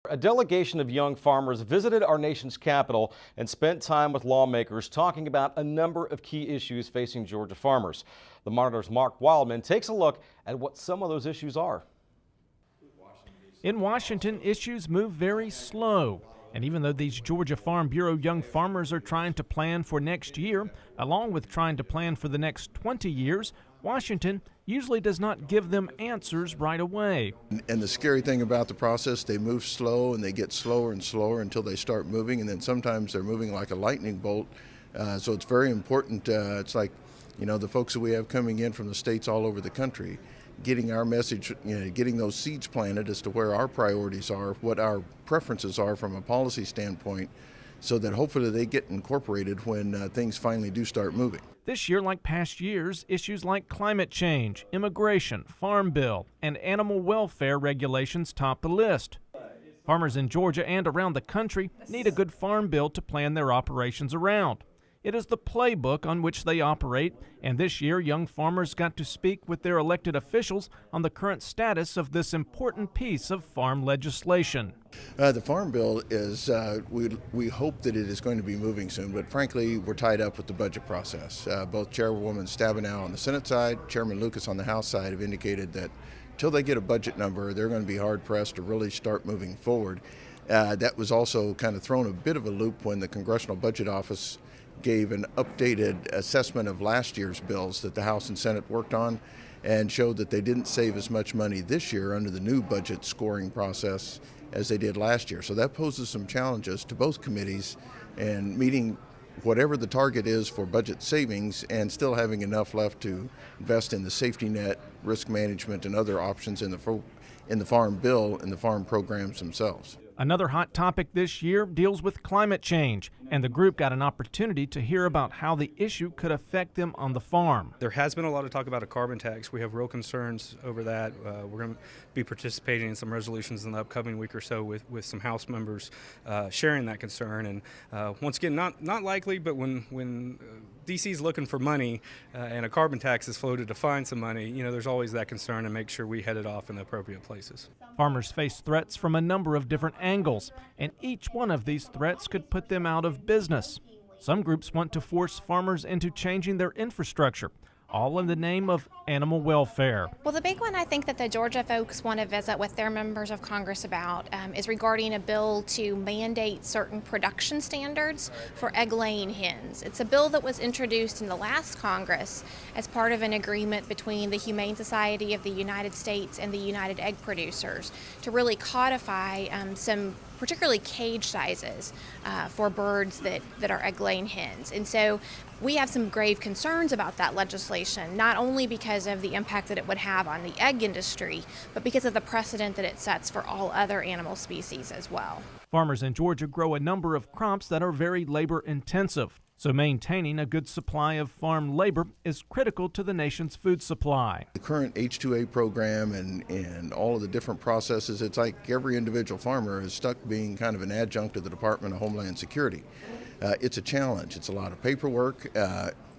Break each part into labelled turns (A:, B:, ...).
A: A delegation of young farmers visited our nation's capital and spent time with lawmakers talking about a number of key issues facing Georgia farmers. The Monitor's Mark Wildman takes a look at what some of those issues are.
B: In Washington, issues move very slow. And even though these Georgia Farm Bureau young farmers are trying to plan for next year, along with trying to plan for the next 20 years, Washington usually does not give them answers right away.
C: And the scary thing about the process, they move slow and they get slower and slower until they start moving, and then sometimes they're moving like a lightning bolt. So it's very important. It's like, you know, the folks that we have coming in from the states all over the country, getting our message, getting those seeds planted as to where our priorities are, what our preferences are from a policy standpoint, so that hopefully they get incorporated when things finally do start moving.
B: This year, like past years, issues like climate change, immigration, farm bill, and animal welfare regulations top the list. Farmers in Georgia and around the country need a good farm bill to plan their operations around. It is the playbook on which they operate, and this year young farmers got to speak with their elected officials on the current status of this important piece of farm legislation.
C: The farm bill is, we hope that it is going to be moving soon, but frankly we're tied up with the budget process. Both Chairwoman Stabenow on the Senate side, Chairman Lucas on the House side have indicated that until they get a budget number, they're going to be hard pressed to really start moving forward. That was also kind of thrown a bit of a loop when the Congressional Budget Office gave an updated assessment of last year's bills that the House and Senate worked on, and showed that they didn't save as much money this year under the new budget scoring process as they did last year. So that poses some challenges to both committees, and meeting whatever the target is for budget savings and still having enough left to invest in the safety net, risk management, and other options in the farm bill and the farm programs themselves.
B: Another hot topic this year deals with climate change, and the group got an opportunity to hear about how the issue could affect them on the farm.
D: There has been a lot of talk about a carbon tax. We have real concerns over that. We're going to be participating in some resolutions in the upcoming week or so with some House members sharing that concern. And once again, not likely, but when DC's looking for money and a carbon tax is floated to find some money, you know, there's always that concern, and make sure we head it off in the appropriate places.
B: Farmers face threats from a number of different angles, and each one of these threats could put them out of business. Some groups want to force farmers into changing their infrastructure, all in the name of animal welfare.
E: Well, the big one I think that the Georgia folks want to visit with their members of Congress about is regarding a bill to mandate certain production standards for egg-laying hens. It's a bill that was introduced in the last Congress as part of an agreement between the Humane Society of the United States and the United Egg Producers to really codify some particularly cage sizes for birds that are egg-laying hens. And so we have some grave concerns about that legislation, not only because of the impact that it would have on the egg industry, but because of the precedent that it sets for all other animal species as well.
B: Farmers in Georgia grow a number of crops that are very labor intensive, so maintaining a good supply of farm labor is critical to the nation's food supply.
C: The current H-2A program and all of the different processes, it's like every individual farmer is stuck being kind of an adjunct to the Department of Homeland Security. It's a challenge. It's a lot of paperwork,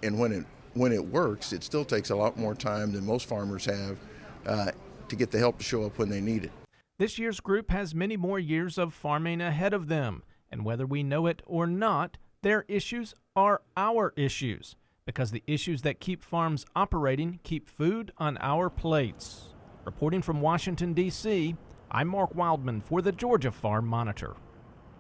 C: and when it works, it still takes a lot more time than most farmers have to get the help to show up when they need it.
B: This year's group has many more years of farming ahead of them, and whether we know it or not, their issues are our issues, because the issues that keep farms operating keep food on our plates. Reporting from Washington, D.C., I'm Mark Wildman for the Georgia Farm Monitor.